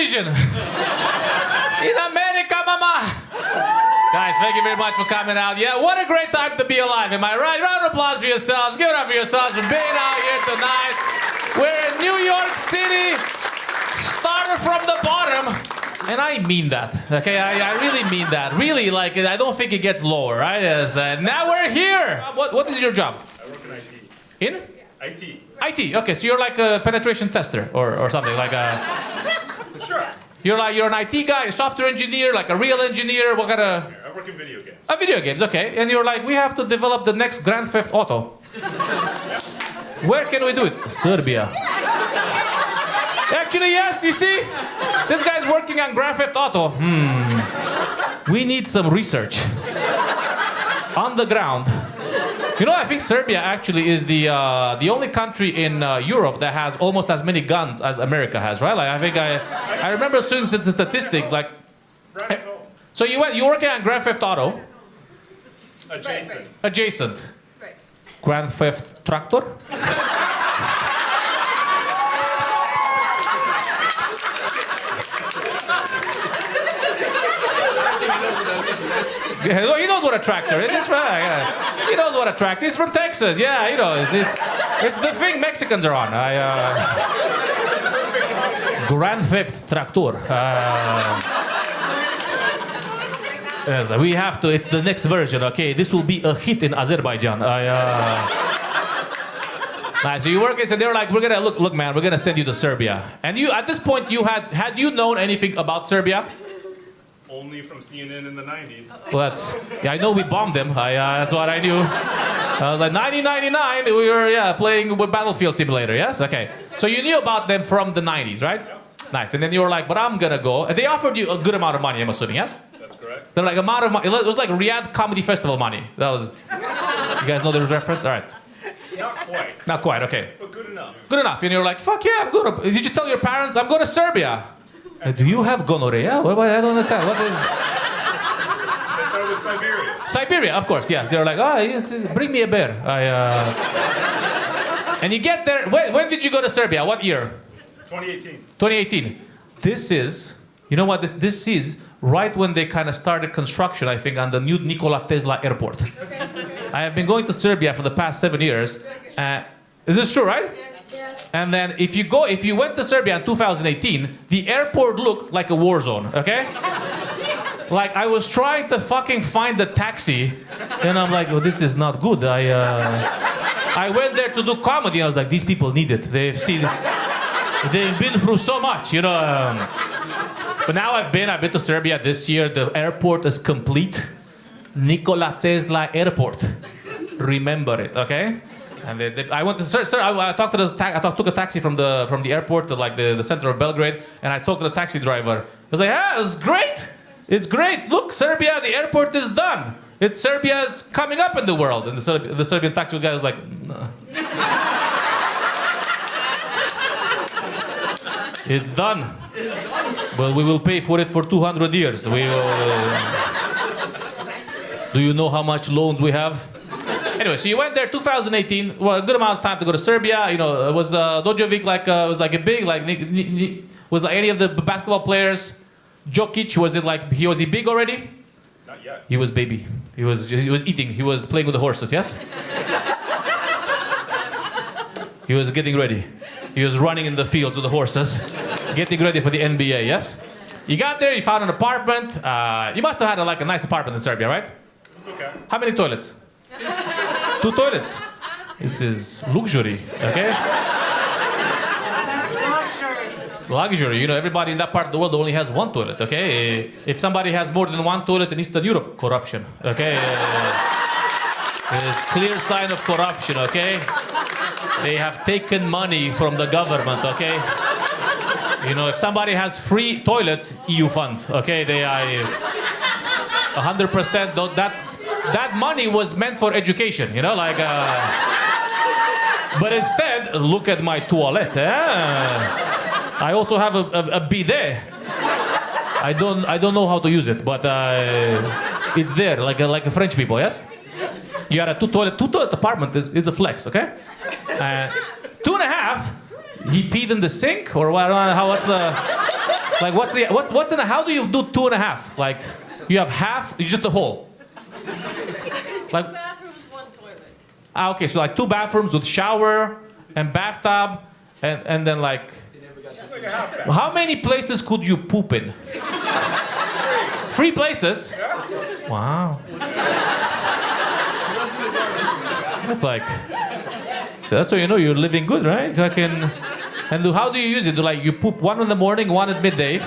television. In America, mama. Guys, thank you very much for coming out. Yeah, what a great time to be alive, am I right? Round of applause for yourselves. Give it up for yourselves for being out here tonight. We're in New York City. Started from the bottom. And I mean that, okay? I really mean that. Really, like, I don't think it gets lower, right? Yes, now we're here. What is your job? I work in IT. In? IT. IT, okay, so you're like a penetration tester or something, like a... Sure. You're an IT guy, a software engineer, like a real engineer, what kind of... I work in video games. Video games, okay. And you're like, we have to develop the next Grand Theft Auto. Where can we do it? Serbia. Actually, yes, you see? This guy's working on Grand Theft Auto. We need some research. On the ground. You know, I think Serbia actually is the only country in Europe that has almost as many guns as America has, right? Like, I remember seeing the statistics, like... So you're working on Grand Theft Auto? Adjacent. Adjacent. Right. Grand Theft Tractor? He knows what a tractor is. It's right. He knows what a tractor is. He's from Texas. Yeah, he knows. It's the thing Mexicans are on. Grand Theft Tractor. Yes, we have to. It's the next version. Okay, this will be a hit in Azerbaijan. Nice. So you work. So they're like, we're gonna look, man. We're gonna send you to Serbia. And you, at this point, had you known anything about Serbia? Only from CNN in the 90s. Well, I know we bombed them. That's what I knew. I was like, 1999, we were, playing with Battlefield Simulator, yes? Okay. So you knew about them from the 90s, right? Yep. Nice. And then you were like, but I'm gonna go. And they offered you a good amount of money, I'm assuming, yes? That's correct. They're like, amount of money. It was like Riyadh Comedy Festival money. That was... You guys know the reference? All right. Not quite. Not quite, okay. But good enough. Good enough. And you're like, fuck yeah, I'm going to... Did you tell your parents, I'm going to Serbia? Do you have gonorrhea? I don't understand. What is... I thought it was Siberia. Siberia, of course, yes. They're like, bring me a bear. And you get there. When did you go to Serbia? What year? 2018. 2018. This is, you know what? This is right when they kind of started construction, I think, on the new Nikola Tesla airport. I have been going to Serbia for the past 7 years. Is this true, right? Yes. And then if you went to Serbia in 2018, the airport looked like a war zone, okay? Like I was trying to fucking find the taxi, and I'm like, oh, this is not good. I went there to do comedy, and I was like, these people need it. They've been through so much, you know. But now I've been to Serbia this year. The airport is complete. Nikola Tesla Airport. Remember it, okay? And I went to I talked to took a taxi from the airport to like the center of Belgrade, and I talked to the taxi driver. I was like, it's great. It's great. Look, Serbia, the airport is done. Serbia's coming up in the world. And the Serbian taxi guy was like, no. It's done. Well, we will pay for it for 200 years. We will, do you know how much loans we have? Anyway, so you went there 2018. Well, a good amount of time to go to Serbia. You know, was Dojovic was like a big was like any of the basketball players? Jokic, was he big already? Not yet. He was baby. He was eating. He was playing with the horses. Yes. He was getting ready. He was running in the field with the horses, getting ready for the NBA. Yes. You got there. You found an apartment. You must have had a nice apartment in Serbia, right? It was okay. How many toilets? 2 toilets. This is luxury, okay? Luxury. You know, everybody in that part of the world only has 1 toilet, okay? If somebody has more than 1 toilet in Eastern Europe, corruption, okay? It's clear sign of corruption, okay? They have taken money from the government, okay? You know, if somebody has free toilets, EU funds, okay? They are 100%. That money was meant for education, you know, but instead, look at my toilet. I also have a bidet. I don't know how to use it, but it's there, like a French people, yes? You had a two toilet apartment is a flex, okay? 2.5. He peed in the sink, or what? What's Like what's in a, how do you do 2.5? Like you have half, you just a hole. Like, 2 bathrooms, 1 toilet. Okay, so like 2 bathrooms with shower and bathtub and then like, It's like a half bath. how many places could you poop in? 3 places? Yeah. Wow. That's like, so that's how you know you're living good, right? And how do you use it? Like you poop 1 in the morning, 1 at midday,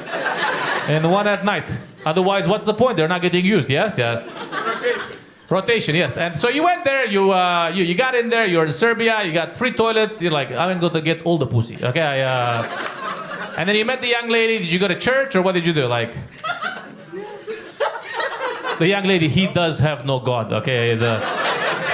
and 1 at night. Otherwise, what's the point? They're not getting used. Yes, yeah. Rotation. Rotation, yes. And so you went there. You got in there. You're in Serbia. You got 3 toilets. You're like, I'm going to get all the pussy. Okay. And then you met the young lady. Did you go to church or what did you do? Like, the young lady, he does have no God. Okay,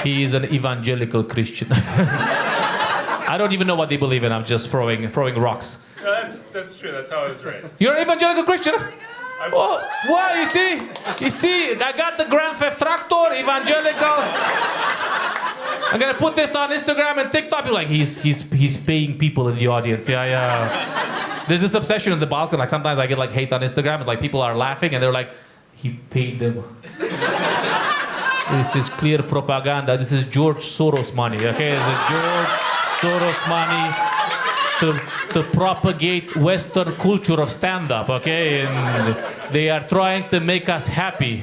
he is an evangelical Christian. I don't even know what they believe in. I'm just throwing rocks. No, that's true. That's how I was raised. You're an evangelical Christian? Oh, what? You see, I got the Grand Theft Tractor, evangelical. I'm gonna put this on Instagram and TikTok. You're like, he's paying people in the audience. Yeah. There's this obsession in the Balkan. Like sometimes I get like hate on Instagram, and like people are laughing, and they're like, he paid them. This is clear propaganda. This is George Soros money. Okay, this is George Soros money to propagate Western culture of stand-up. Okay, and they are trying to make us happy.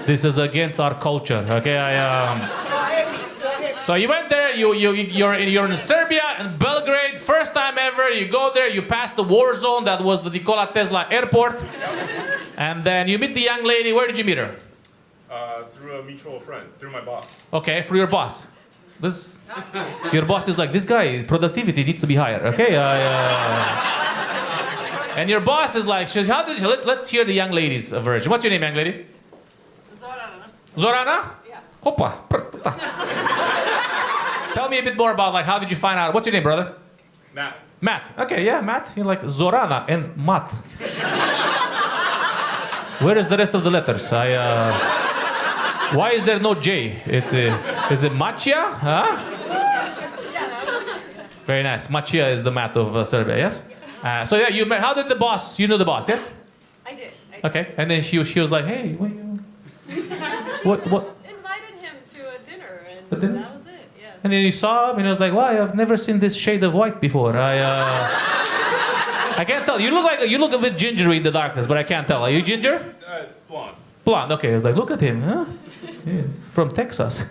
This is against our culture. Okay, So you went there. You're in Serbia and Belgrade. First time ever. You go there. You pass the war zone. That was the Nikola Tesla airport. And then you meet the young lady. Where did you meet her? Through a mutual friend, through my boss. Okay, through your boss. Your boss is like, this guy, productivity needs to be higher. Okay. And your boss is like, let's hear the young lady's version. What's your name, young lady? Zorana. Zorana? Yeah. Hoppa. Tell me a bit more about like how did you find out? What's your name, brother? Matt. Matt. Okay, yeah, Matt. You're like Zorana and Matt. Where is the rest of the letters? Why is there no J? Is it Machia? Huh? Very nice. Machia is the Matt of Serbia, yes? So yeah, you met, how did the boss, you knew the boss, yes? I did. Okay, and then she was like, hey, what? Invited him to a dinner, and A dinner? that was it. Yeah. And then you saw him and he was like, wow, I've never seen this shade of white before. I can't tell. You look a bit gingery in the darkness, but I can't tell. Are you ginger? Blonde. Blonde. Okay, I was like, look at him, huh? Yes, from Texas.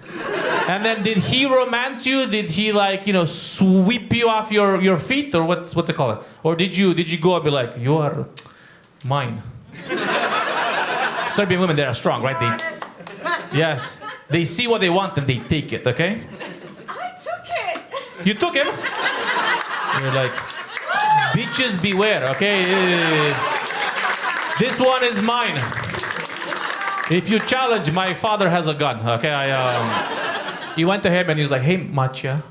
And then did he romance you? Did he like, sweep you off your feet, or what's it called? Or did you go and be like, you are mine? Serbian women, they are strong, right? Yes. They see what they want and they take it, okay? I took it. You took him? You're like, bitches beware, okay? This one is mine. If you challenge, my father has a gun, okay? He went to him and he was like, hey, Macha,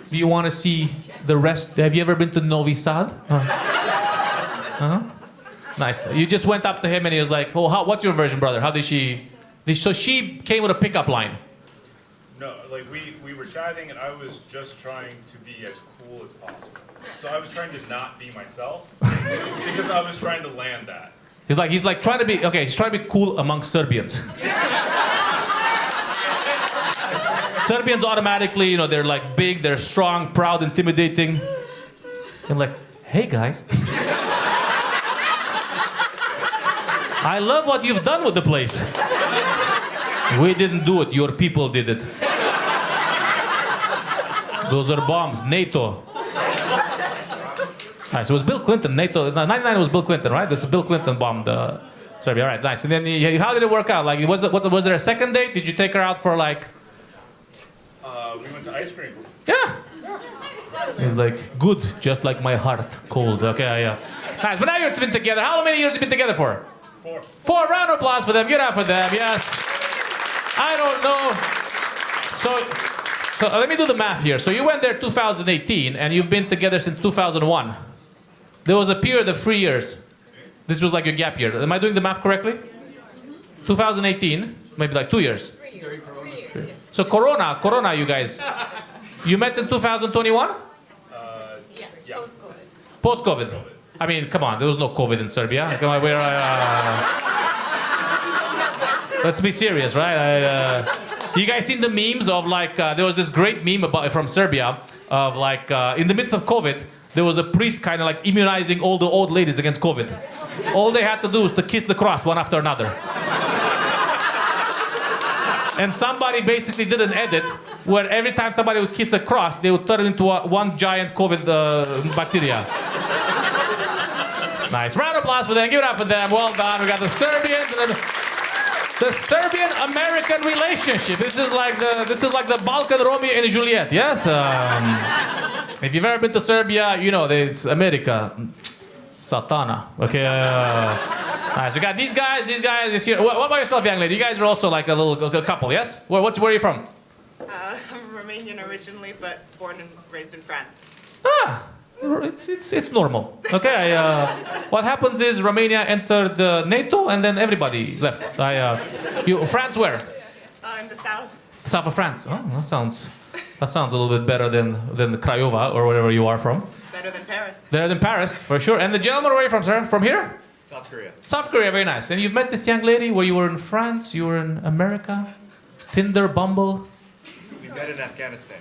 do you want to see the rest? Have you ever been to Novi Sad? Uh-huh. Nice. You just went up to him and he was like, oh, what's your version, brother? How did she... So she came with a pickup line. No, like we were chatting and I was just trying to be as cool as possible. So I was trying to not be myself because I was trying to land that. He's like trying to be, okay, he's trying to be cool amongst Serbians. Serbians automatically, they're like big, they're strong, proud, intimidating. And like, hey guys. I love what you've done with the place. We didn't do it, your people did it. Those are bombs, NATO. All right, so it was Bill Clinton, NATO. 99 was Bill Clinton, right? This is Bill Clinton bombed Serbia. All right, nice. And then how did it work out? Like, was there a second date? Did you take her out for like? We went to ice cream. Yeah. He's like, good, just like my heart, cold. Okay, yeah. Nice, but now you're been together. How many years have you been together for? 4. 4. Round of applause for them. Get up for them. Yes. I don't know. So let me do the math here. So you went there 2018, and you've been together since 2001. There was a period of 3 years. This was like your gap year. Am I doing the math correctly? 2018, maybe like 2 years. 3 years. 3 years. So Corona, you guys. You met in 2021? Yeah. Yeah. Post-COVID. Post-COVID. I mean, come on, there was no COVID in Serbia. Come on, let's be serious, right? You guys seen the memes of like, there was this great meme from Serbia of like, in the midst of COVID, there was a priest kind of like immunizing all the old ladies against COVID. All they had to do was to kiss the cross one after another. And somebody basically did an edit where every time somebody would kiss a cross, they would turn into one giant COVID bacteria. Nice. Round of applause for them. Give it up for them. Well done. We got the Serbians and the Serbian-American relationship. This is like the Balkan Romeo and Juliet. Yes. If you've ever been to Serbia, you know that it's America. Satana. Okay. Nice. We got these guys. These guys is here. What about yourself, young lady? You guys are also like a couple, yes? Where are you from? I'm Romanian originally, but born and raised in France. Ah, it's normal. Okay. What happens is Romania entered NATO, and then everybody left. France where? In the south. South of France. Oh, that sounds a little bit better than Craiova or wherever you are from. Better than Paris. Better than Paris, for sure. And the gentleman, where are you from, sir? From here? South Korea. South Korea, very nice. And you've met this young lady where you were in France, you were in America, Tinder, Bumble. We met in Afghanistan.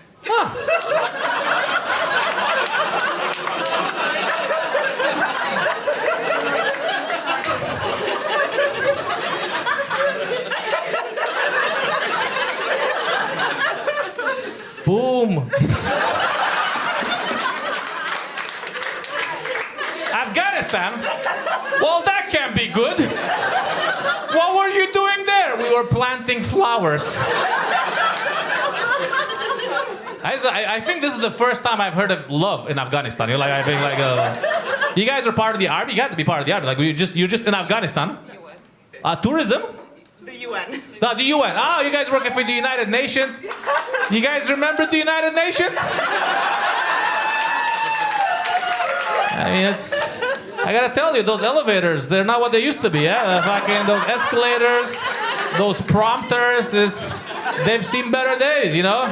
Boom. Afghanistan? Well, that can't be good. What were you doing there? We were planting flowers. I think this is the first time I've heard of love in Afghanistan. You're like, I think like, you guys are part of the army. You got to be part of the army. Like, you're just in Afghanistan. Tourism. The UN. The UN. Oh, you guys working for the United Nations? You guys remember the United Nations? I mean, I gotta tell you, those elevators, they're not what they used to be, yeah? Fucking those escalators, those prompters, they've seen better days, you know?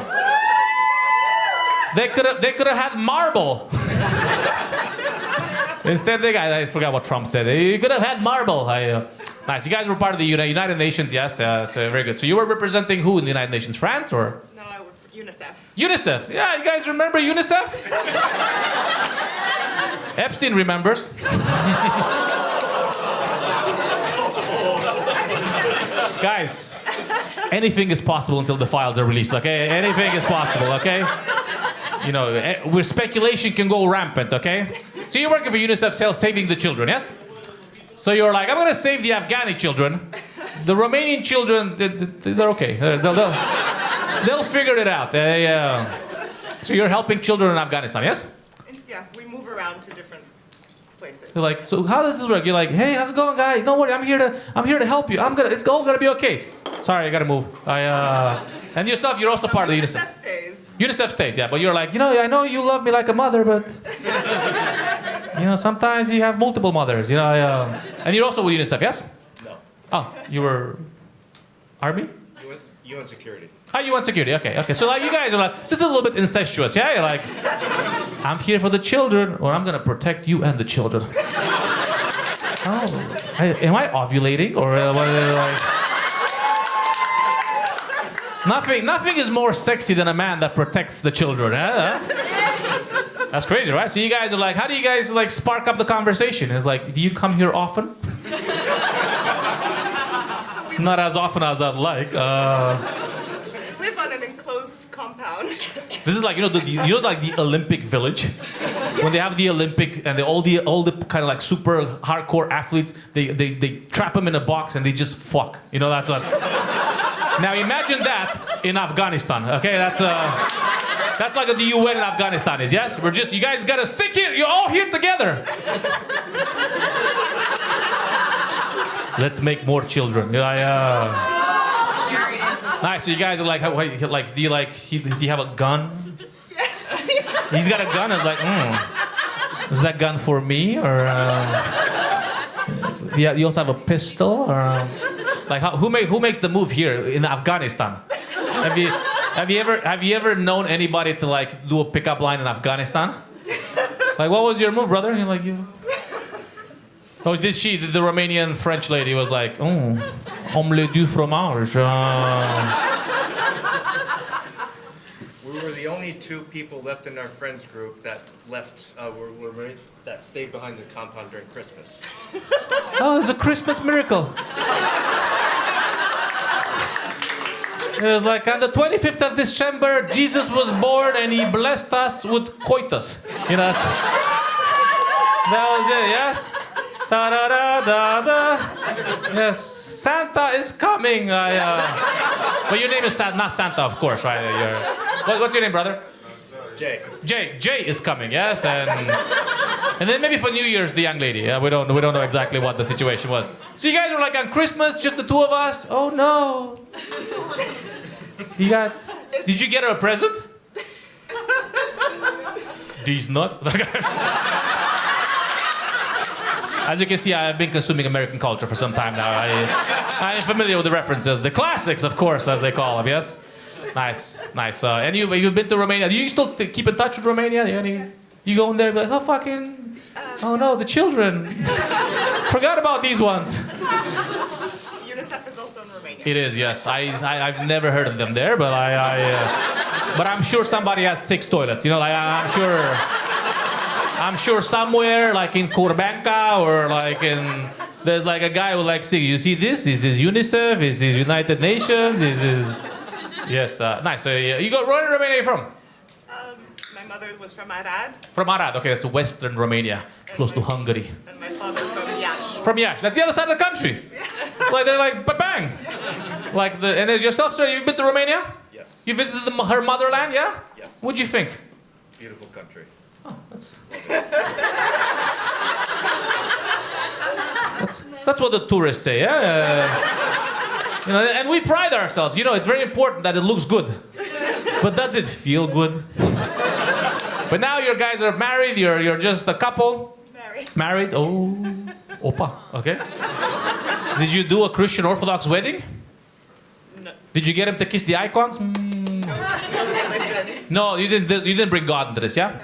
They could have had marble. Instead, I forgot what Trump said. You could have had marble. Nice. You guys were part of the United Nations, yes? So very good. So you were representing who in the United Nations? France or? No, I work for UNICEF. UNICEF. Yeah, you guys remember UNICEF? Epstein remembers. Guys, anything is possible until the files are released, okay? Anything is possible, okay? You know, where speculation can go rampant, okay? So you're working for UNICEF saving the children, yes? So you're like, I'm gonna save the Afghani children. The Romanian children, they're okay. They'll figure it out. So you're helping children in Afghanistan, yes? Yeah, we move around to different places. They're like, so how does this work? You're like, hey, how's it going, guys? Don't worry, I'm here to help you. It's all gonna be okay. Sorry, I gotta move. And yourself, you're also part of the UNICEF. UNICEF stays. UNICEF stays, yeah, but you're like, I know you love me like a mother, but sometimes you have multiple mothers, and you're also with UNICEF, yes? No. Oh, you were Army? UN security. Oh, UN security, okay. So like you guys are like, this is a little bit incestuous, yeah? You're like, I'm here for the children, or I'm gonna protect you and the children. Oh, am I ovulating, or what? Like, nothing is more sexy than a man that protects the children, eh? That's crazy, right? So you guys are like, how do you guys like spark up the conversation? It's like, do you come here often? Not as often as I'd like. We live on an enclosed compound. This is like like the Olympic Village, when they have the Olympic and all the kind of like super hardcore athletes, they trap them in a box and they just fuck. That's what. Now imagine that in Afghanistan. Okay, that's like the UN in Afghanistan is. Yes, you guys gotta stick here. You're all here together. Let's make more children. Nice. So you guys are like, do you does he have a gun? Yes. He's got a gun. It's like, is that gun for me or? You also have a pistol or? Like who makes the move here in Afghanistan? Have you ever known anybody to like do a pickup line in Afghanistan? Like, what was your move, brother? You're like, you. Oh, did she? Did the Romanian French lady was like, oh, omelette du fromage. We were the only two people left in our friends group that that stayed behind the compound during Christmas. Oh, it's a Christmas miracle. It was like on the 25th of December, Jesus was born and he blessed us with coitus. You know, that was it, yes? Da da da da da. Yes, Santa is coming. But your name is not Santa, of course, right? What's your name, brother? Jay. Jay is coming, yes, and then maybe for New Year's the young lady. Yeah, we don't know exactly what the situation was. So you guys were like on Christmas, just the two of us. Oh no. Did you get her a present? These nuts. As you can see, I've been consuming American culture for some time now. I am familiar with the references, the classics, of course, as they call them. Yes. Nice. And you've been to Romania. Do you still keep in touch with Romania? You go in there and be like, oh no, the children. Forgot about these ones. UNICEF is also in Romania. It is, yes. I've never heard of them there, but but I'm sure somebody has 6 toilets. You know, like I'm sure somewhere, like in Corbanca or like there's like a guy who like, see, you see this? This is UNICEF. This is United Nations. This is. Yes, nice. So where in Romania are you from? My mother was from Arad. From Arad, okay, that's western Romania, close to Hungary. And my father from Iași. From Iași, that's the other side of the country. Like they're like, bang. Like and there's yourself, sir. You've been to Romania? Yes. You visited her motherland, yeah? Yes. What'd you think? Beautiful country. Oh, that's what the tourists say, yeah. You know, and we pride ourselves. You know, it's very important that it looks good. But does it feel good? But now you guys are married. You're just a couple. Married. Oh, opa. Okay. Did you do a Christian Orthodox wedding? No. Did you get him to kiss the icons? No, you didn't. You didn't bring God into this, yeah?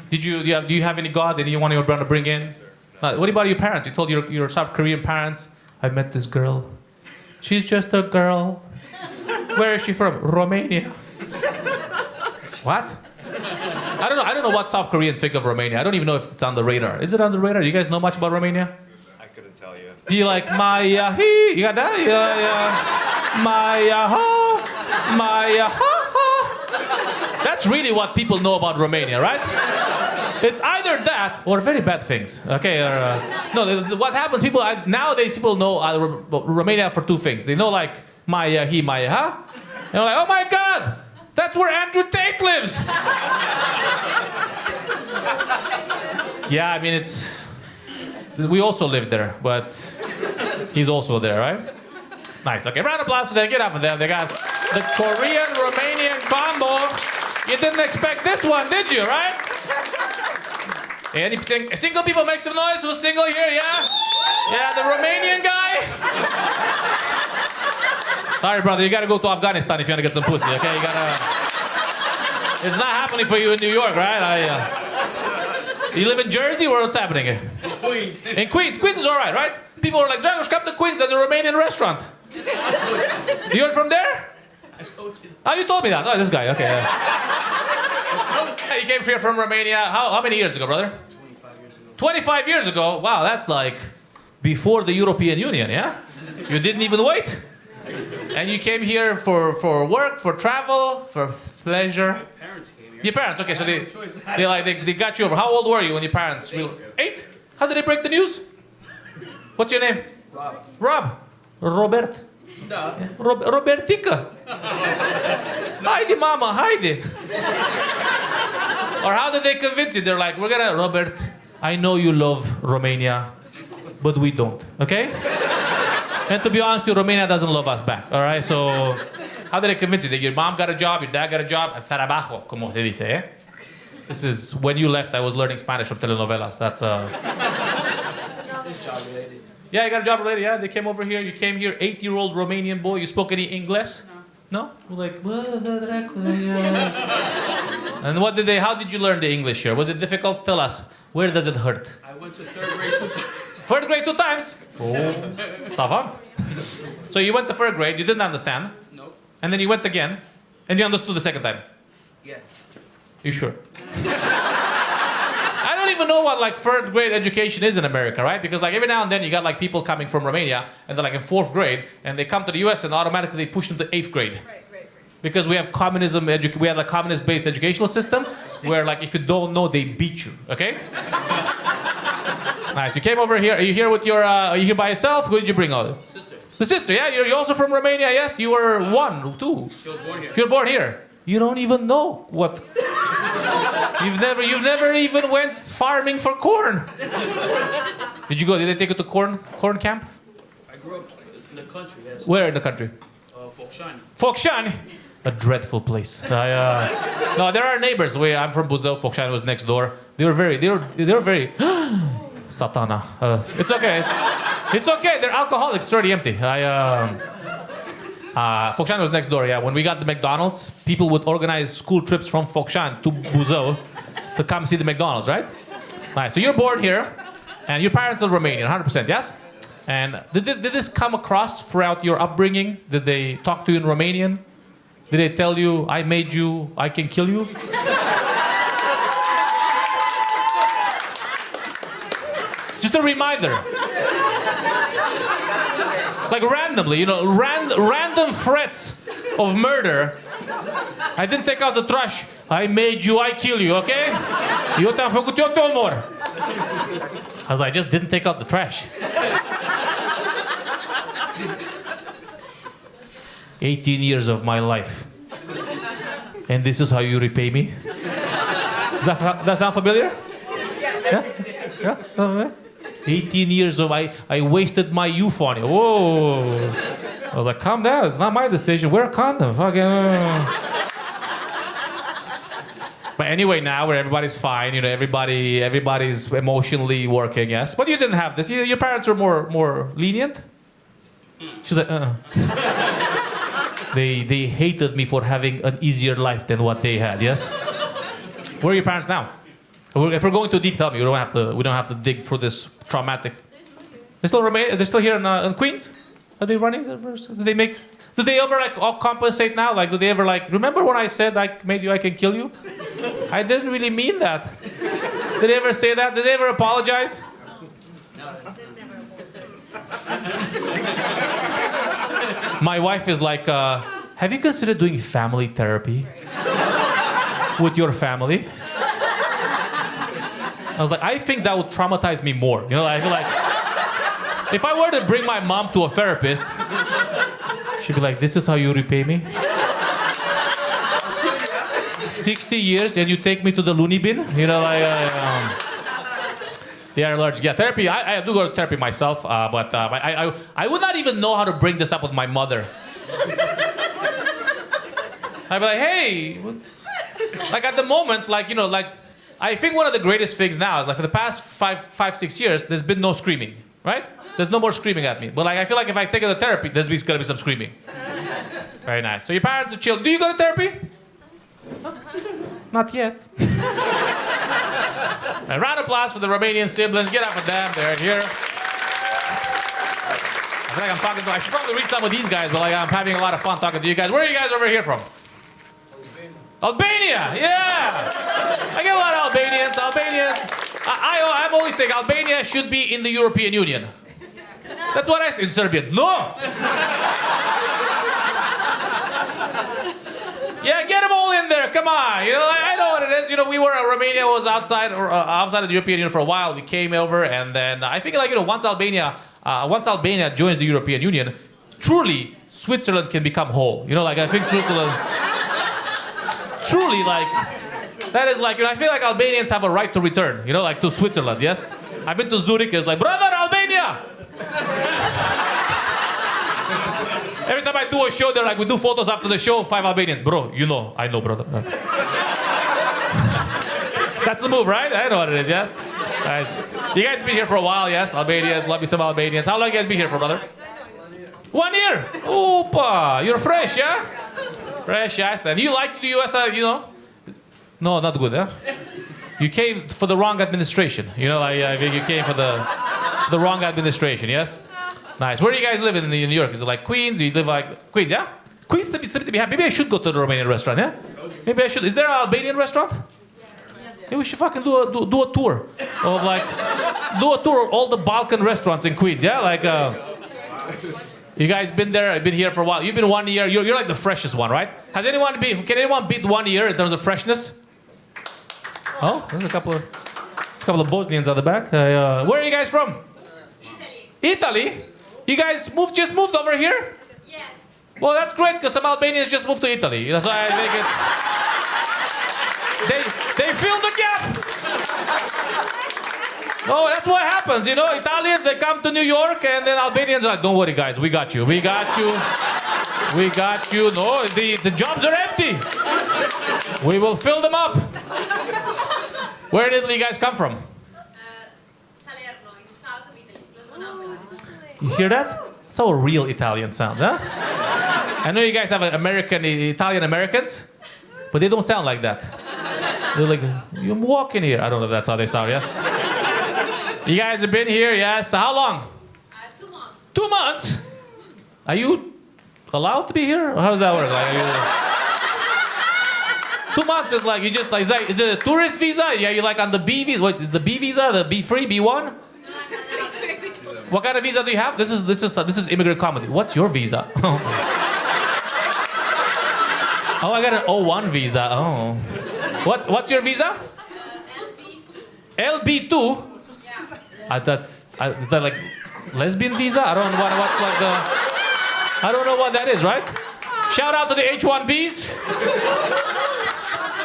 Do you have any God that you want your brother to bring in? What about your parents? You told your South Korean parents, I met this girl. She's just a girl. Where is she from? Romania. What? I don't know what South Koreans think of Romania. I don't even know if it's on the radar. Is it on the radar? Do you guys know much about Romania? I couldn't tell you. Do you like Maya he? You got that? Yeah. Maya ha. Maya ha ha. That's really what people know about Romania, right? It's either that or very bad things. Okay. What happens? Nowadays people know Romania for 2 things. They know like Maya he, Maya ha. They're like, oh my God, that's where Andrew Tate lives. Yeah, I mean we also live there, but he's also there, right? Nice. Okay, round of applause for them. Get up for them. They got the Korean-Romanian combo. You didn't expect this one, did you, right? Any single people make some noise? Who's single here? Yeah? Yeah, the Romanian guy? Sorry, brother, you gotta go to Afghanistan if you wanna get some pussy, okay? It's not happening for you in New York, right? You live in Jersey, or what's happening here? Queens. In Queens. Queens is alright, right? People are like, Dragoš, come to Queens, there's a Romanian restaurant. You're from there? I told you. Oh, you told me that. Oh, this guy, okay. You came here from Romania, how many years ago, brother? 25 years ago. 25 years ago? Wow, that's like before the European Union, yeah? You didn't even wait. And you came here for work, for travel, for pleasure. My parents came here. Your parents, okay, so I had no choice. they got you over. How old were you when your parents? 8? How did they break the news? What's your name? Rob. Robert. No. Robertica. Heidi, mama, Heidi. Or how did they convince you? They're like, Robert, I know you love Romania, but we don't, okay? And to be honest, Romania doesn't love us back, all right? So how did they convince you? That your mom got a job, your dad got a job? Trabajo, como se dice, eh? This is, when you left, I was learning Spanish from telenovelas. That's It's job related. Yeah, you got a job related, yeah? They came over here, you came here, 8-year-old Romanian boy. You spoke any English? No? You're like, and how did you learn the English here? Was it difficult? Tell us. Where does it hurt? I went to 3rd grade 2 times. Third grade 2 times. Oh, savant. So you went to third grade, you didn't understand, No. and then you went again, and you understood the second time. Yeah. You sure? I don't even know what like third grade education is in America, right? Because like every now and then you got like people coming from Romania and they're like in 4th grade and they come to the US and automatically they push them to 8th grade. Right. Because we have communism, we have a communist-based educational system where like if you don't know, they beat you, okay? Nice, you came over here, are you here with your, are you here by yourself? Who did you bring over? Sister. The sister, yeah? You're also from Romania, yes? You were 1, 2. She was born here. You were born here. You don't even know what... You've never even went farming for corn. Did they take you to corn camp? I grew up in the country. Yes. Where in the country? Fokshani. Fokshani. A dreadful place. No, there are neighbors. I'm from Buzău. Fokshani was next door. They were very. Satana. It's okay. It's okay. They're alcoholics. It's already empty. Fokshani was next door. Yeah. When we got the McDonald's, people would organize school trips from Fokshani to Buzău to come see the McDonald's. Right? Nice. So you're born here, and your parents are Romanian, 100%. Yes. And did this come across throughout your upbringing? Did they talk to you in Romanian? Did they tell you, I made you, I can kill you? Just a reminder. Like randomly, random threats of murder. I didn't take out the trash. I made you, I kill you, okay? Eu te-am făcut, eu te omor. I was like, I just didn't take out the trash. 18 years of my life. And this is how you repay me? Does that sound familiar? Yeah? 18 years of I wasted my youth on you. Whoa. I was like, calm down. It's not my decision. Wear a condom. Fucking. But anyway, now where everybody's fine, everybody's emotionally working, yes. But you didn't have this. Your parents were more lenient. She's like, They hated me for having an easier life than what they had. Yes. Where are your parents now? If we're going too deep, tell me. We don't have to dig through this traumatic. They're still here in Queens. Are they running? Do they ever like all compensate now? Like, do they ever like? Remember when I said I made you, I can kill you? I didn't really mean that. Did they ever say that? Did they ever apologize? My wife is like, have you considered doing family therapy with your family? I was like, I think that would traumatize me more. I feel like if I were to bring my mom to a therapist, she'd be like, this is how you repay me? 60 years and you take me to the loony bin? They are allergic. Yeah, therapy. I do go to therapy myself, but I would not even know how to bring this up with my mother. I'd be like, hey, like at the moment, I think one of the greatest things now is like for the past 5-6 years, there's been no screaming, right? There's no more screaming at me. But like I feel like if I take her to therapy, there's gonna be some screaming. Very nice. So your parents are chill. Do you go to therapy? Not yet. A round of applause for the Romanian siblings. Get up with them. They're here. I feel like I'm talking to. I should probably read some of these guys, but like I'm having a lot of fun talking to you guys. Where are you guys over here from? Albania. Yeah. I get a lot of Albanians. I'm always saying Albania should be in the European Union. That's what I say in Serbia. No. Yeah, get them all in there. Come on. I know what it is. Romania was outside of the European Union for a while. We came over, and then I think once Albania joins the European Union, truly Switzerland can become whole. I think Switzerland truly that is I feel like Albanians have a right to return. To Switzerland. Yes, I've been to Zurich. It's like, brother, Albania. Every time I do a show, they're like, we do photos after the show, 5 Albanians. Bro, I know, brother. That's the move, right? I know what it is, yes? Guys, you guys been here for a while, yes? Albanians, love you some Albanians. How long you guys been here for, brother? 1 year. Opa, you're fresh, yeah? Fresh, yes. And you like the US, No, not good, huh? You came for the wrong administration. I think you came for the The wrong administration, yes? Nice. Where do you guys live in New York? Is it like Queens? You live like Queens, yeah? Queens seems to be happy. Maybe I should go to the Romanian restaurant, yeah? Maybe I should. Is there an Albanian restaurant? Maybe we should fucking do a tour of like, do a tour of all the Balkan restaurants in Queens, yeah? Like, you guys been there? Been here for a while? You've been 1 year. You're like the freshest one, right? Can anyone beat 1 year in terms of freshness? Oh, there's a couple of Bosnians at the back. Where are you guys from? Italy. You guys just moved over here? Yes. Well, that's great because some Albanians just moved to Italy. That's why I think it's. They fill the gap. Oh, that's what happens, you know. Italians, they come to New York, and then Albanians are like, "Don't worry, guys, we got you. We got you. We got you." No, the jobs are empty. We will fill them up. Where did you guys come from? Salerno, in the south of Italy, close to Naples. You hear that? That's how a real Italian sounds, huh? I know you guys have Italian Americans, but they don't sound like that. They're like, "I'm walking here." I don't know if that's how they sound, yes? You guys have been here, yes? How long? 2 months. 2 months? Are you allowed to be here? Or how does that work? Like, 2 months is like, you just like, is it a tourist visa? Yeah, you like on the B visa? What, the B visa? The B free? B1? What kind of visa do you have? This is immigrant comedy. What's your visa? Oh, I got an O1 visa. Oh. What's your visa? LB2. LB2? Yeah. Is that like lesbian visa? I don't know what's like the. I don't know what that is, right? Shout out to the H1Bs.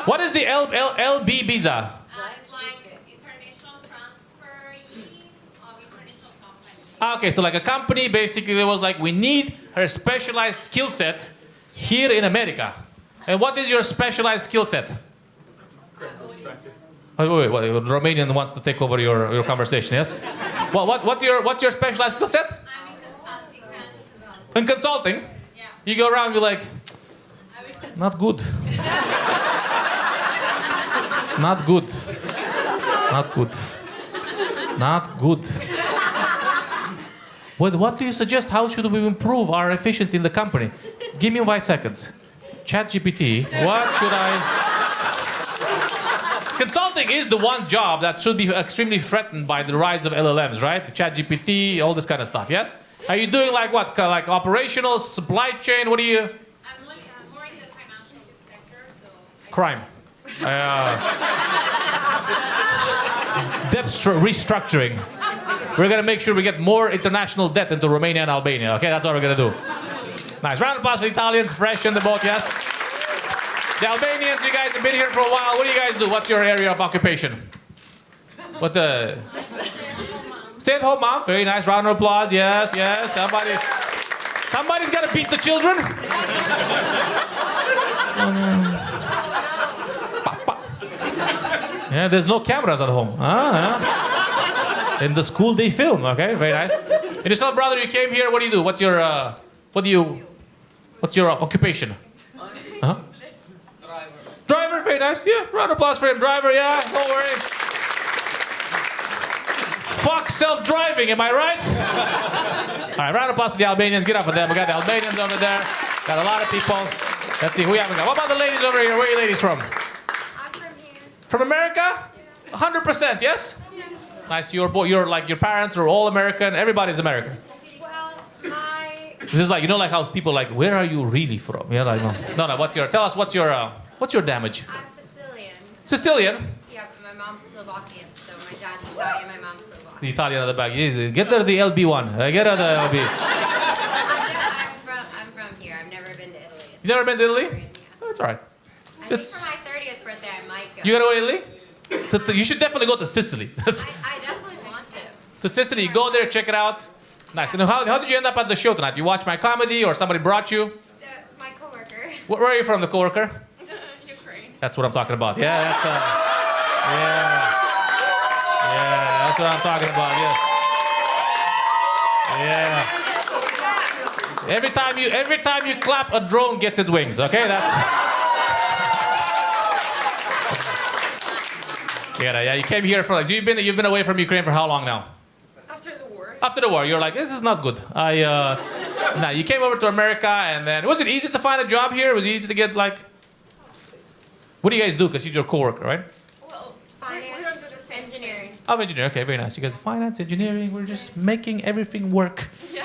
What is the LB visa? It's like international transferee of international companies. Okay, so like a company basically was like, we need her specialized skill set here in America. And what is your specialized skill set? Wait, Romanian wants to take over your conversation, yes? What's your specialized skill set? I'm in consulting and In consulting? yeah. You go around and be like, I wish that not good. Not good. Not good. Not good. What do you suggest? How should we improve our efficiency in the company? Give me 5 seconds. ChatGPT, what should I... Consulting is the one job that should be extremely threatened by the rise of LLMs, right? The ChatGPT, all this kind of stuff, yes? Are you doing like what? Like operational, supply chain? What are you... I'm more in the financial sector, so Crime. Debt restructuring. We're gonna make sure we get more international debt into Romania and Albania. Okay, that's what we're gonna do. Nice. Round of applause for the Italians, fresh in the boat, yes? The Albanians, you guys have been here for a while. What do you guys do? What's your area of occupation? What the... Stay-at-home mom. Very nice. Round of applause. Yes, yes. Somebody's got to beat the children. Yeah, there's no cameras at home. Yeah. In the school they film. Okay, very nice. And you tell brother you came here. What do you do? What's your occupation? Huh? Driver, very nice. Yeah, round of applause for him. Driver, yeah, don't worry. Fuck self-driving, am I right? All right, round of applause for the Albanians. Get up for them. We got the Albanians over there. Got a lot of people. Let's see, who we haven't got. What about the ladies over here? Where are you ladies from? I'm from here. From America? 100%, yes? Nice, you're like, your parents are all American. Everybody's American. Well, This is like, you know, like how people like, where are you really from? Yeah, like, no. Tell us, what's your damage? I'm Sicilian. Sicilian? Yeah, but my mom's Slovakian, so my dad's Italian, my mom's Slovakian. The Italian at the back. Yeah, get her the LB one. Get her the LB. I'm from here. I've never been to Italy. You never been to Italy? Yeah. That's all right. I think It's, for my 30th birthday, I might go. you gotta go to Italy? You should definitely go to Sicily. I definitely want to. To Sicily, you go there, check it out. Nice. And how did you end up at the show tonight? You watch my comedy or somebody brought you? My coworker. Where are you from, the coworker? Ukraine. That's what I'm talking about. Yeah, that's that's what I'm talking about. Yes. Yeah. Every time you clap, a drone gets its wings. Okay, that's. Yeah. You came here for like. You've been away from Ukraine for how long now? After the war. After the war, you're like, this is not good. Now you came over to America, and then was it easy to find a job here? Was it easy to get like? What do you guys do? Because he's your coworker, right? Well, we don't do finance, the same engineering. I'm engineer. Okay, very nice. You guys, finance, engineering. We're just making everything work. Yeah.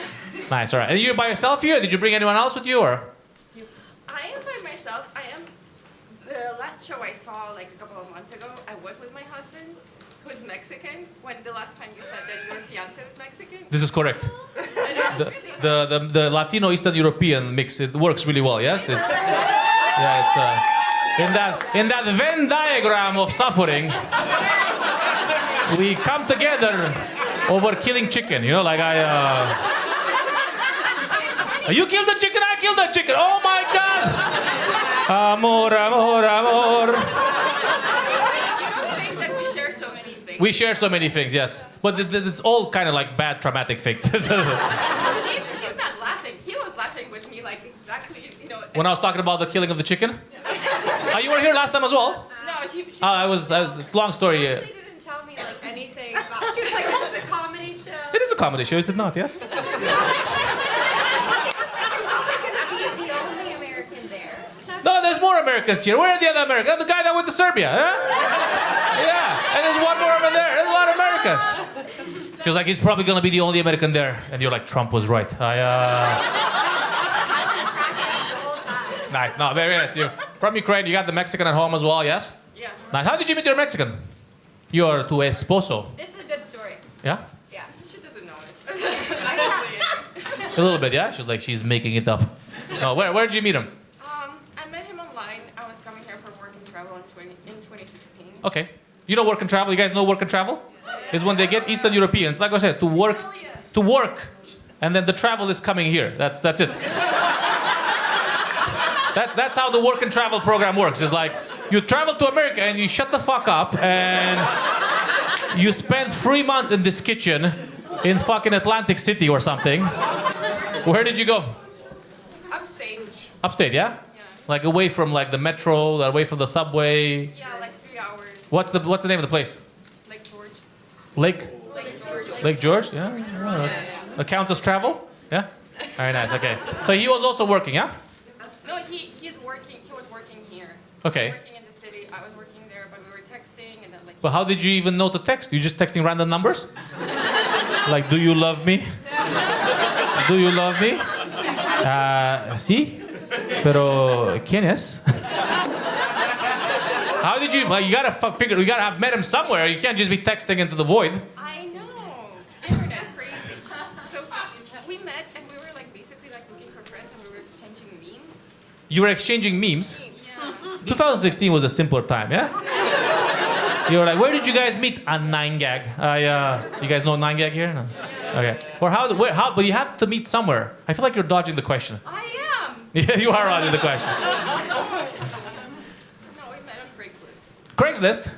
Nice. All right. And you're by yourself here? Did you bring anyone else with you, or? I am by myself. I am. The last show I saw like a couple of months ago, I was with my husband, who's Mexican. When the last time you said that your fiance was Mexican? This is correct. I know, it's really The Latino Eastern European mix. It works really well. Yes. It's in that Venn diagram of suffering. We come together over killing chicken. You know, like you killed the chicken. I killed the chicken. Oh my God. Amor, amor, amor. You don't think that we share so many things. We share so many things, yes. But it's all kind of like bad, traumatic things. She's not laughing. He was laughing with me like exactly, you know. When I was talking about the killing of the chicken? You were here last time as well? No, she I was, it's a long story. She didn't tell me like anything about. She was like, "This is a comedy show." It is a comedy show, is it not? Yes? She was like, "You're probably gonna be the only American there." No, there's more Americans here. Where are the other Americans? The guy that went to Serbia, huh? Yeah, and there's one more over there. There's a lot of Americans. She was like, he's probably gonna be the only American there. And you're like, Trump was right. The whole time. Nice, no, very nice. You're from Ukraine, you got the Mexican at home as well, yes? Yeah. Nice. How did you meet your Mexican? Your tu esposo. This is a good story. Yeah? Yeah. She doesn't know it. A little bit, yeah? She's making it up. No, where did you meet him? I met him online. I was coming here for work and travel in 2016. Okay. You know work and travel? You guys know work and travel? Is when they get Eastern Europeans, like I said, to work, and then the travel is coming here. That's it. That's how the work and travel program works. It's like you travel to America and you shut the fuck up and you spend 3 months in this kitchen in fucking Atlantic City or something. Where did you go? Upstate. Upstate, yeah? Yeah. Like away from like the metro, away from the subway. Yeah, like 3 hours. What's the name of the place? Like George. Lake George. Lake George? Yeah. That counts as travel? Yeah. Very nice. Okay. So he was also working, yeah? No, he's working. He was working here. Okay. Working in the city. I was working there, but we were texting and then like. But how did you even know to text? You just texting random numbers? Like, do you love me? Do you love me? Sí. Pero ¿quién es? How did you? Well, you gotta figure. You gotta have met him somewhere. You can't just be texting into the void. I know. Internet crazy. So we met and we were like basically like looking for friends and we were exchanging memes. You were exchanging memes. Yeah. 2016 was a simpler time, yeah? You were like, where did you guys meet? On 9gag. You guys know 9gag here? No? Okay. Or how? But you have to meet somewhere. I feel like you're dodging the question. I am. Yeah, you are dodging the question. No, we met on Craigslist. Craigslist?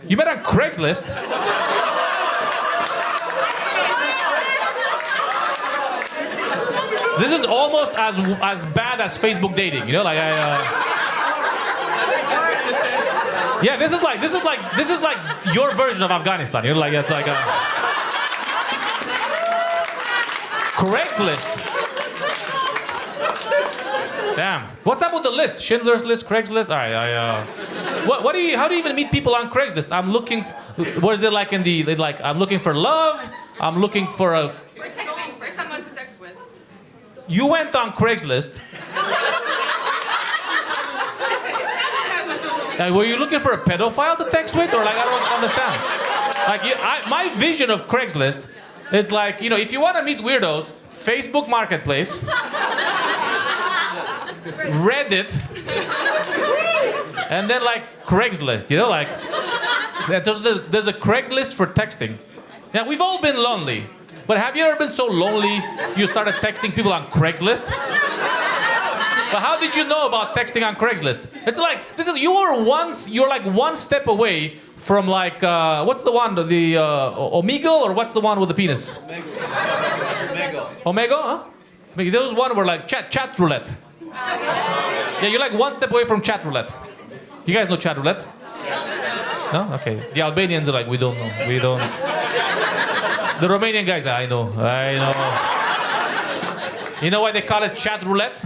You met on Craigslist? This is almost as bad as Facebook dating, you know? Like yeah, this is like your version of Afghanistan. You're like, it's like a Craigslist. Damn. What's up with the list? Schindler's List, Craigslist. All right. How do you even meet people on Craigslist? I'm looking. What is it like in the like? I'm looking for love. I'm looking for a. We're texting for someone to text with. You went on Craigslist. Were you looking for a pedophile to text with, or like I don't understand? Like my vision of Craigslist is like, you know, if you want to meet weirdos, Facebook Marketplace, Reddit, and then like Craigslist. You know, like there's a Craigslist for texting. Yeah, we've all been lonely, but have you ever been so lonely you started texting people on Craigslist? But how did you know about texting on Craigslist? It's like you're like one step away from like what's the one, the Omegle, or what's the one with the penis? Omega, huh? Maybe there was one where like chat roulette. Yeah, you're like one step away from chat roulette. You guys know chat roulette? No? Okay. The Albanians are like, we don't know. We don't. The Romanian guys, I know. You know why they call it chat roulette?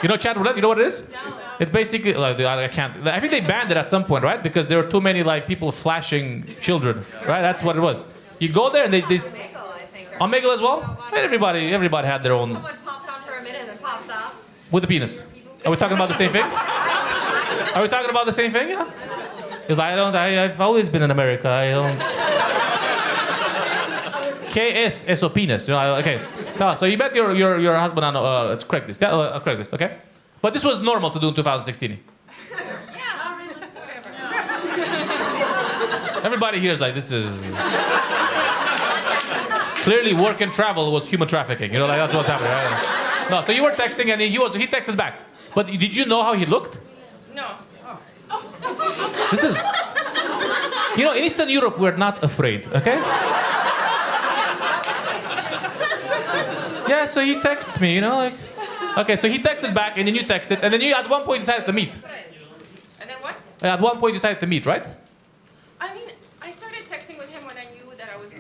You know chat roulette? You know what it is? No. It's basically like I can't. I think they banned it at some point, right? Because there were too many like people flashing children, right? That's what it was. You go there and they Omegle, I think. Omegle as well. Everybody had their own Someone pops on for a minute and then pops off. with the penis. Are we talking about the same thing? Are we talking about the same thing? Yeah. Because I've always been in America. I don't. KS, eso penis. You know, okay. So you met your husband on Craigslist. Yeah, Craigslist, okay? But this was normal to do in 2016. Everybody here is like, this is... Clearly work and travel was human trafficking. You know, like that's what's happening. Right? No, so you were texting and he texted back. But did you know how he looked? No. This is... You know, in Eastern Europe, we're not afraid, okay? Yeah, so he texts me, you know, like... Okay, so he texted back, and then you texted, and then you at one point decided to meet. And then what? At one point you decided to meet, right? I mean, I started texting with him when I knew that I was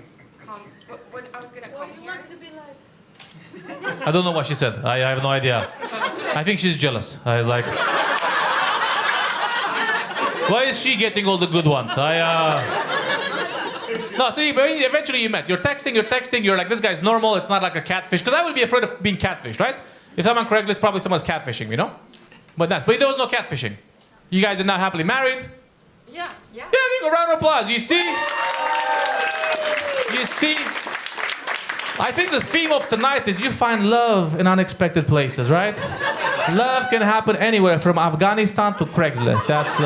when I was gonna come here. I don't know what she said. I have no idea. I think she's jealous. I was like... Why is she getting all the good ones? No, so eventually you met. You're texting, you're like, this guy's normal, it's not like a catfish. Because I would be afraid of being catfished, right? If I'm on Craigslist, probably someone's catfishing, you know? But there was no catfishing. You guys are now happily married. Yeah. Yeah, there you go, round of applause. You see? I think the theme of tonight is you find love in unexpected places, right? Love can happen anywhere from Afghanistan to Craigslist. That's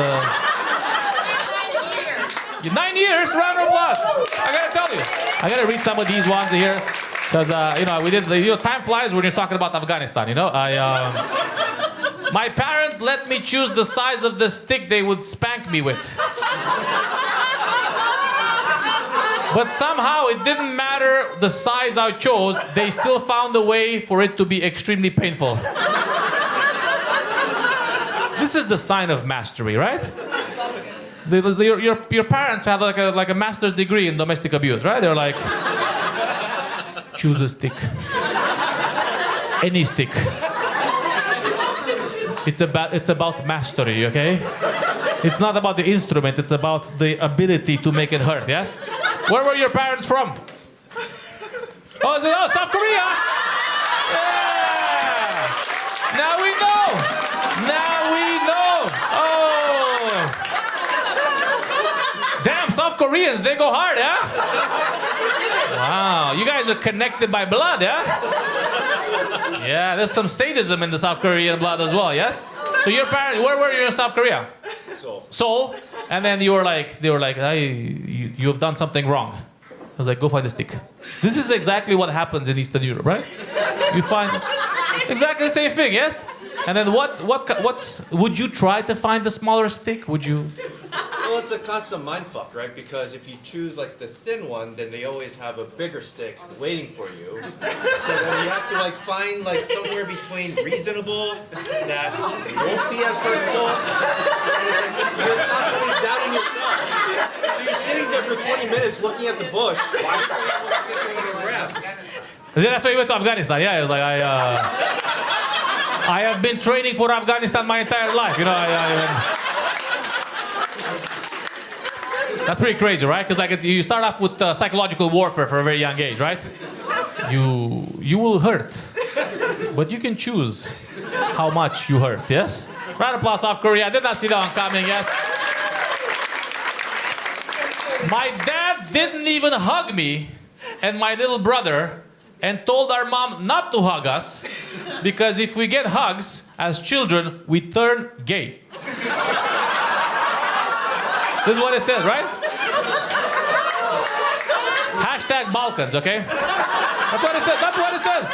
9 years, round of applause. I gotta tell you. I gotta read some of these ones here. Because, we did, time flies when you're talking about Afghanistan, you know? My parents let me choose the size of the stick they would spank me with. But somehow it didn't matter the size I chose, they still found a way for it to be extremely painful. This is the sign of mastery, right? Your parents have like a master's degree in domestic abuse, right? They're like, choose a stick. Any stick. It's about mastery, okay? It's not about the instrument, it's about the ability to make it hurt, yes? Where were your parents from? South Korea! Yeah! Now we know! Oh! Damn, South Koreans, they go hard, yeah? Wow, you guys are connected by blood, yeah? Yeah, there's some sadism in the South Korean blood as well, yes? So your parents, where were you in South Korea? Seoul. And then they were like, you have done something wrong. I was like, go find a stick. This is exactly what happens in Eastern Europe, right? You find exactly the same thing, yes? And then would you try to find the smaller stick? Would you? Well, it's a constant mindfuck, right? Because if you choose like the thin one, then they always have a bigger stick waiting for you. So then you have to like find like somewhere between reasonable that it won't be as hurtful. You're constantly doubting yourself. So you're sitting there for 20 minutes looking at the bush. Why are you able to get a grab? That's why you went to Afghanistan. Yeah, I was like, I have been training for Afghanistan my entire life. You know, that's pretty crazy, right? Because like you start off with psychological warfare for a very young age, right? You will hurt, but you can choose how much you hurt. Yes. Round of applause, South Korea. I did not see that one coming. Yes. My dad didn't even hug me and my little brother, and told our mom not to hug us because if we get hugs as children, we turn gay. This is what it says, right? Hashtag Balkans, okay? That's what it says. That's what it says.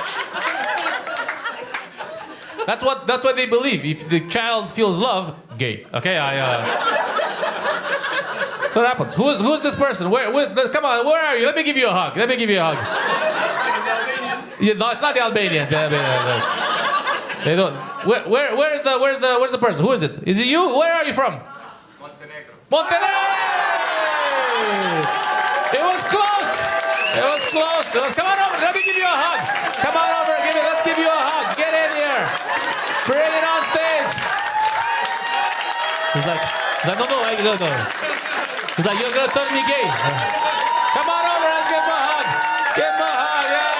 That's what they believe. If the child feels love, gay. Okay, so what happens? Who's this person? Come on, where are you? Let me give you a hug. No, it's not the Albanians. They don't. Where's the person? Who is it? Is it you? Where are you from? Montenegro. close. Come on over. Let me give you a hug. Come on over. Let's give you a hug. Get in here. Bring it on stage. He's like, no. He's like, you're gonna turn me gay. Come on over and give him a hug. Give him a hug. Yeah.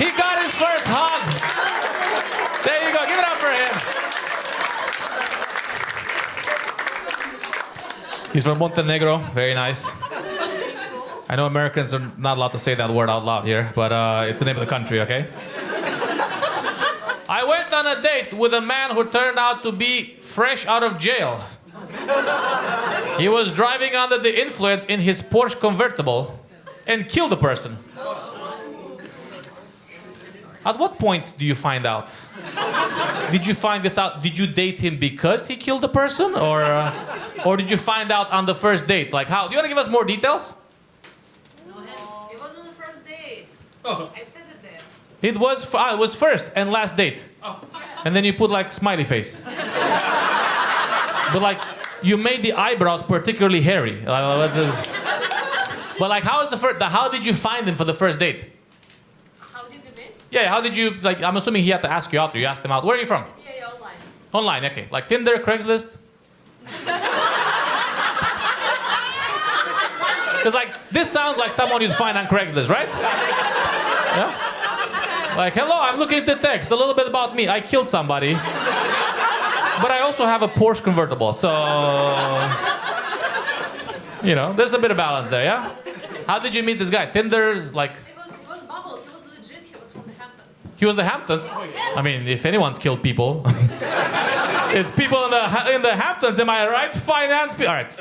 He got his first hug. There you go. Give it up for him. He's from Montenegro. Very nice. I know Americans are not allowed to say that word out loud here, but it's the name of the country, okay? I went on a date with a man who turned out to be fresh out of jail. He was driving under the influence in his Porsche convertible and killed a person. At what point do you find out? Did you find this out? Did you date him because he killed a person, or did you find out on the first date? Like how? Do you want to give us more details? No, it wasn't the first date. Oh. I said it there. It was first and last date, and then you put like smiley face. But like you made the eyebrows particularly hairy. But like how did you find him for the first date? How did you meet? Yeah, how did you, like, I'm assuming he had to ask you out, or you asked him out. Where are you from? Yeah, online. Online, okay. Like Tinder, Craigslist? Because, like, this sounds like someone you'd find on Craigslist, right? Yeah? Like, hello, I'm looking to text. A little bit about me. I killed somebody. But I also have a Porsche convertible, so... You know, there's a bit of balance there, yeah? How did you meet this guy? Tinder, like... It was Bubble. He was legit. He was from the Hamptons. He was the Hamptons? I mean, if anyone's killed people, it's people in the Hamptons, am I right? Finance people. All right.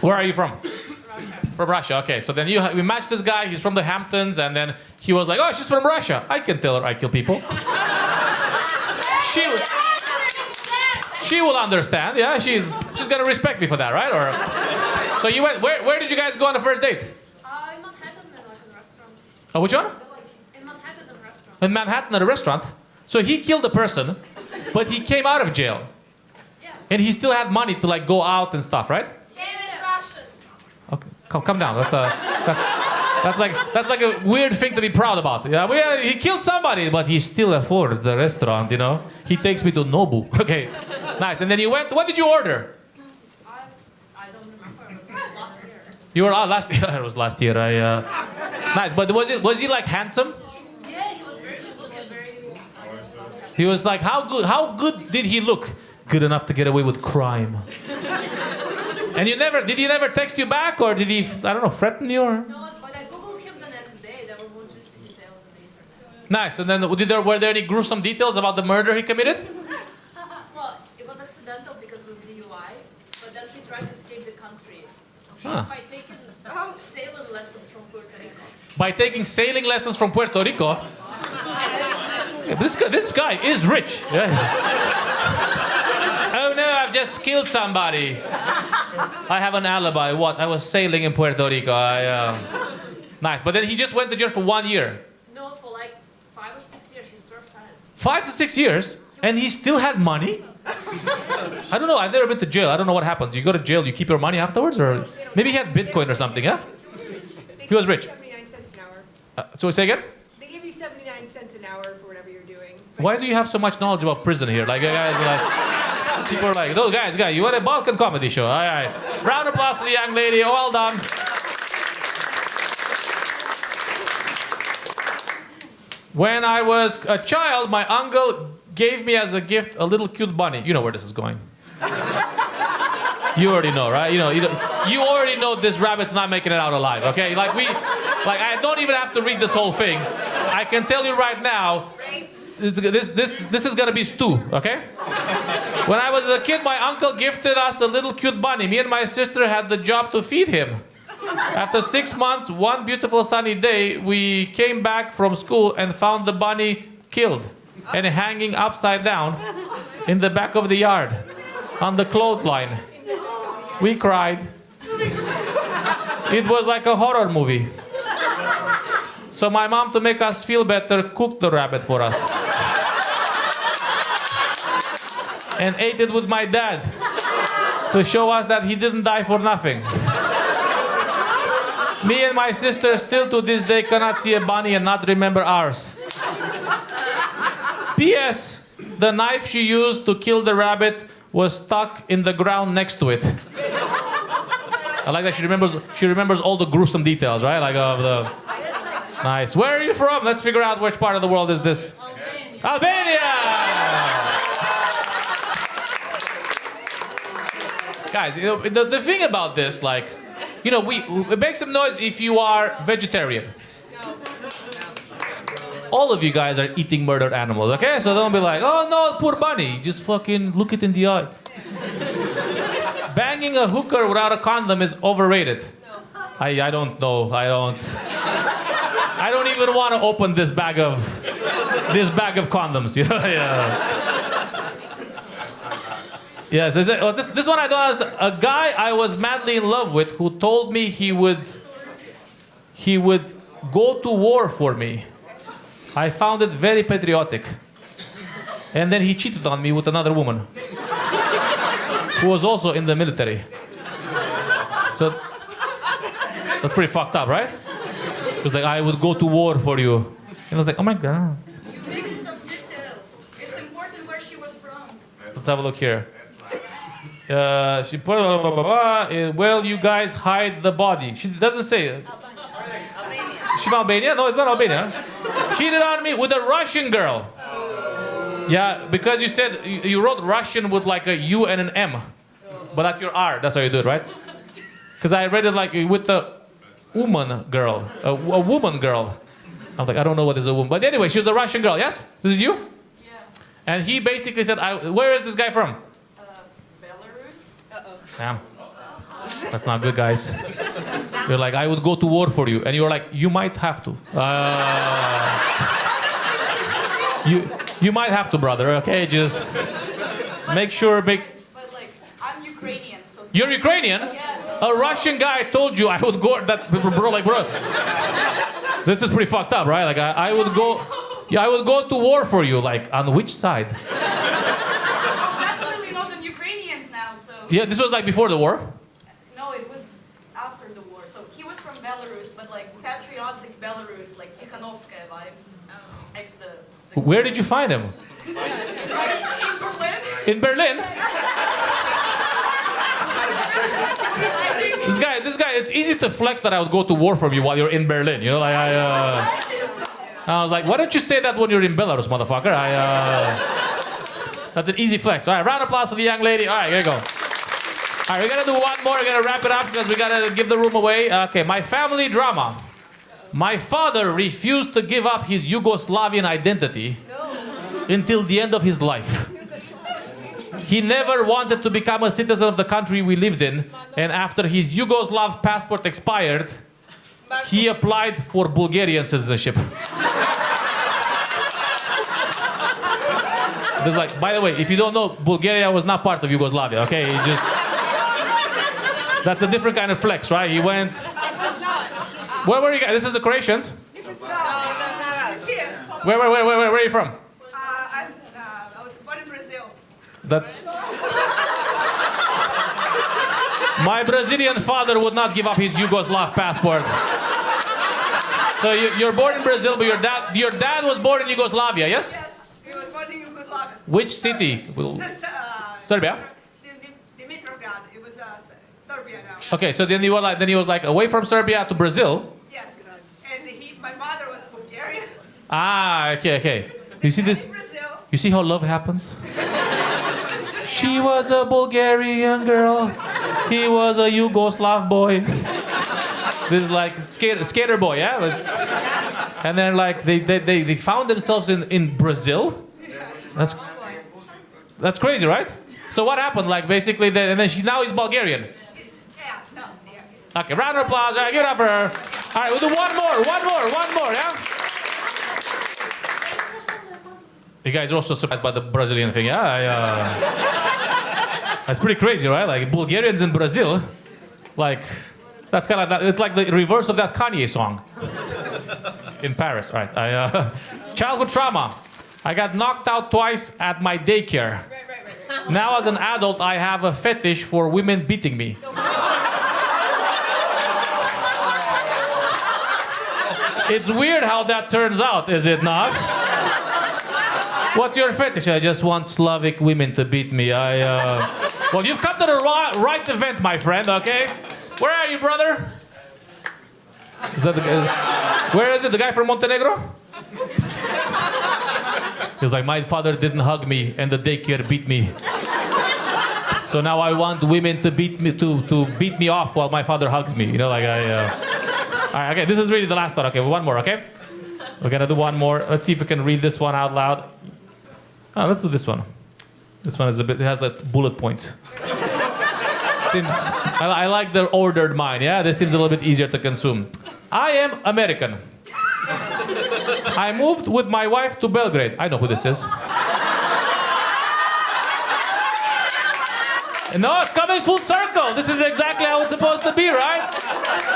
Where are you from? Russia. From Russia, okay. So then we matched this guy, he's from the Hamptons, and then he was like, oh, she's from Russia. I can tell her I kill people. She will understand, yeah? She's gonna respect me for that, right? Or so you went, where did you guys go on the first date? In Manhattan, in like a restaurant. Oh, which one? In Manhattan, in a restaurant. In Manhattan at a restaurant. So he killed a person, but he came out of jail. Yeah. And he still had money to like go out and stuff, right? Same as Russians. Okay, come down. That's like a weird thing to be proud about. Yeah, he killed somebody, but he still affords the restaurant. You know, he takes me to Nobu. Okay, nice. And then you went. What did you order? I don't remember. It was last year. You were last year. It was last year. Nice, but was he like handsome? Yeah, he was very good looking, very. He was like how good did he look? Good enough to get away with crime. And did he never text you back, or did he, I don't know, threaten you? Or? No, but I googled him the next day. There were more juicy details on the internet. Nice. And then were there any gruesome details about the murder he committed? Well, it was accidental because it was DUI, but then he tried to escape the country Huh. by taking sailing lessons from Puerto Rico. By taking sailing lessons from Puerto Rico. Yeah, but this guy is rich. Yeah. Oh no, I've just killed somebody. I have an alibi. What? I was sailing in Puerto Rico. Nice. But then he just went to jail for 1 year. No, for like 5 or 6 years he served time. 5 to 6 years? And he still had money? I don't know. I've never been to jail. I don't know what happens. You go to jail, you keep your money afterwards? Or maybe he had Bitcoin or something, yeah? He was rich. 79 cents an hour. So say again? They give you 79 cents an hour for whatever you're doing. Why do you have so much knowledge about prison here? Like, guys are like, people are like, those guys, you are a Balkan comedy show. All right. Round of applause for the young lady. Well done. When I was a child, my uncle gave me as a gift a little cute bunny. You know where this is going. You already know, right? You already know this rabbit's not making it out alive, okay? I don't even have to read this whole thing. I can tell you right now, this is gonna be stew, okay? When I was a kid, my uncle gifted us a little cute bunny. Me and my sister had the job to feed him. After 6 months, one beautiful sunny day, we came back from school and found the bunny killed and hanging upside down in the back of the yard on the clothesline. We cried. It was like a horror movie. So my mom, to make us feel better, cooked the rabbit for us. And ate it with my dad. to show us that he didn't die for nothing. Me and my sister still to this day cannot see a bunny and not remember ours. P.S. The knife she used to kill the rabbit was stuck in the ground next to it. I like that she remembers all the gruesome details, right? Like of the... Nice. Where are you from? Let's figure out which part of the world is this. Albania! Guys, you know, the thing about this, like, you know, it makes some noise if you are vegetarian. All of you guys are eating murdered animals, okay? So don't be like, oh no, poor bunny. Just fucking look it in the eye. Banging a hooker without a condom is overrated. I don't know. I don't even want to open this bag of condoms. You know? Yeah. Yes. This one I don't understand. A guy I was madly in love with who told me he would go to war for me. I found it very patriotic. And then he cheated on me with another woman who was also in the military. So that's pretty fucked up, right? It was like, I would go to war for you. And I was like, oh my God. You mixed some details. It's important where she was from. Let's have a look here. She put, well, you guys hide the body. She doesn't say. She from Albania? No, it's not Albania. Cheated on me with a Russian girl. Yeah, because you said you wrote Russian with like a U and an M, but that's your R. That's how you do it, right? Because I read it like with the woman girl, a woman girl. I was like, I don't know what is a woman, but anyway, she was a Russian girl. Yes, this is you. Yeah. And he basically said, "Where is this guy from?" Belarus? Damn. That's not good, guys. You're like, I would go to war for you. And you're like, you might have to. You might have to, brother, okay? Just make sure... But like, I'm Ukrainian, so... You're Ukrainian? Yes. A Russian guy told you I would go... That's... Bro, like, bro. This is pretty fucked up, right? Like, I would go... Yeah, I would go to war for you. Like, on which side? Definitely not the Ukrainians now, so... Yeah, this was like before the war? No, it was after the war. So he was from Belarus, but like patriotic Belarus, like Tikhanovskaya vibes. It's the Where did you find him? in Berlin. In Berlin? This guy, it's easy to flex that I would go to war for you while you're in Berlin. You know, like I was like, why don't you say that when you're in Belarus, motherfucker? That's an easy flex. All right, round of applause for the young lady. All right, here you go. All right, we're gonna do one more. We're gonna wrap it up because we gotta give the room away. Okay, my family drama. My father refused to give up his Yugoslavian identity until the end of his life. He never wanted to become a citizen of the country we lived in, and after his Yugoslav passport expired, he applied for Bulgarian citizenship. There's like, by the way, if you don't know, Bulgaria was not part of Yugoslavia, okay? He just... That's a different kind of flex, right? He went... Where were you guys? This is the Croatians? It's here. Where are you from? I was born in Brazil. That's... My Brazilian father would not give up his Yugoslav passport. So you're born in Brazil, but your dad was born in Yugoslavia, yes? Yes, he was born in Yugoslavia. Which city? Serbia? Dimitrovgrad. It was Serbia now. Okay, so then he was like away from Serbia to Brazil. Yes, and my mother was Bulgarian. Ah, okay. You see this? In Brazil. You see how love happens? She was a Bulgarian girl. He was a Yugoslav boy. This is like skater boy, yeah? And then like they found themselves in Brazil. That's crazy, right? So what happened? Like basically, and then now he's Bulgarian. Okay, round of applause. All right, give it up for her. All right, we'll do one more, yeah? You guys are also surprised by the Brazilian thing, yeah? That's pretty crazy, right? Like Bulgarians in Brazil, like that's kind of that. It's like the reverse of that Kanye song in Paris. All right, childhood trauma. I got knocked out twice at my daycare. Now as an adult, I have a fetish for women beating me. It's weird how that turns out, is it not? What's your fetish? I just want Slavic women to beat me. Well, you've come to the right event, my friend, okay? Where are you, brother? Is that the guy? Where is it? The guy from Montenegro? He's like, my father didn't hug me and the daycare beat me. So now I want women to beat me off while my father hugs me. You know, like All right, okay, this is really the last thought. Okay, one more, okay? We're gonna do one more. Let's see if we can read this one out loud. Oh, let's do this one. This one is it has like bullet points. I like the ordered mind, yeah? This seems a little bit easier to consume. I am American. I moved with my wife to Belgrade. I know who this is. No, it's coming full circle. This is exactly how it's supposed to be, right?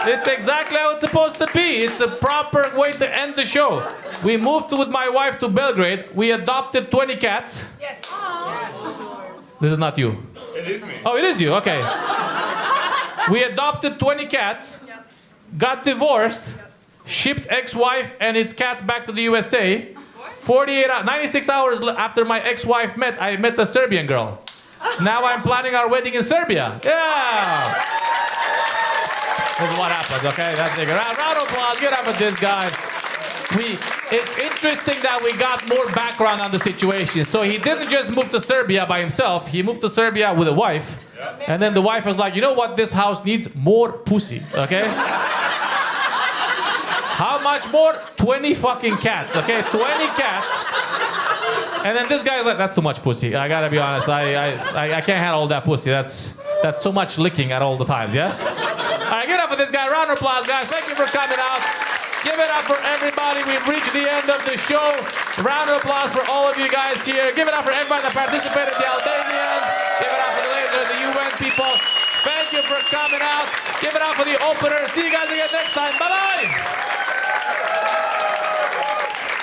It's exactly how it's supposed to be. It's a proper way to end the show. We moved with my wife to Belgrade. We adopted 20 cats. Yes. This is not you. It is me. Oh, it is you. Okay. We adopted 20 cats. Got divorced. Shipped ex-wife and its cats back to the USA. 96 hours after my ex-wife I met a Serbian girl. Now I'm planning our wedding in Serbia. Yeah. This is what happens, okay? That's it. Round of applause. Get up with this guy. It's interesting that we got more background on the situation. So he didn't just move to Serbia by himself. He moved to Serbia with a wife. Yeah. And then the wife was like, you know what? This house needs more pussy, okay? How much more? 20 fucking cats, okay? 20 cats. And then this guy's like, that's too much pussy. I gotta be honest. I can't handle all that pussy. That's so much licking at all the times, yes? All right, get up for this guy. Round of applause, guys. Thank you for coming out. Give it up for everybody. We've reached the end of the show. Round of applause for all of you guys here. Give it up for everybody that participated, the Albanians. Give it up for the ladies, the UN people. Thank you for coming out. Give it up for the openers. See you guys again next time. Bye-bye.